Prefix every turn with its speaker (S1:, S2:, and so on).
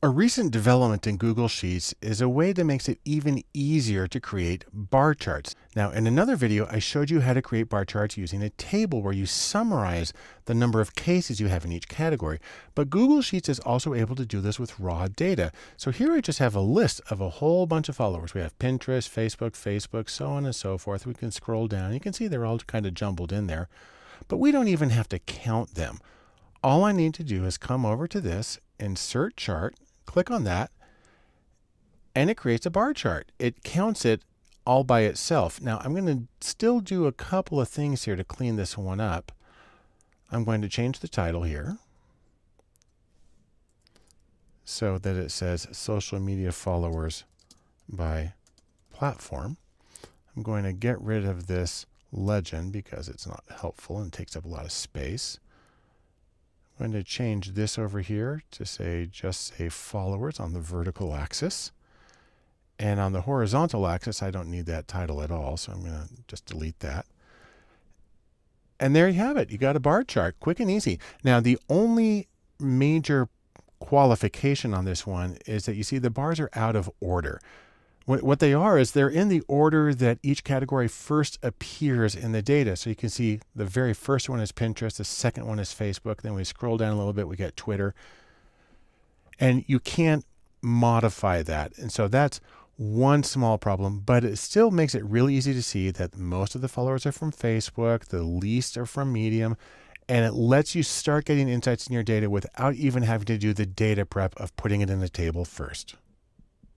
S1: A recent development in Google Sheets is a way that makes it even easier to create bar charts. Now, in another video, I showed you how to create bar charts using a table where you summarize the number of cases you have in each category. But Google Sheets is also able to do this with raw data. So here I just have a list of a whole bunch of followers. We have Pinterest, Facebook, so on and so forth. We can scroll down. You can see they're all kind of jumbled in there. But we don't even have to count them. All I need to do is come over to this, insert chart, click on that, and it creates a bar chart. It counts it all by itself. Now I'm going to still do a couple of things here to clean this one up. I'm going to change the title here so that it says social media followers by platform. I'm going to get rid of this legend because it's not helpful and takes up a lot of space. I'm going to change this over here to just say followers on the vertical axis. And on the horizontal axis, I don't need that title at all, so I'm going to just delete that. And there you have it. You got a bar chart, quick and easy. Now, the only major qualification on this one is that you see the bars are out of order. What they are is they're in the order that each category first appears in the data. So you can see the very first one is Pinterest, the second one is Facebook, then we scroll down a little bit, we get Twitter. And you can't modify that. And so that's one small problem, but it still makes it really easy to see that most of the followers are from Facebook, the least are from Medium, and it lets you start getting insights in your data without even having to do the data prep of putting it in the table first.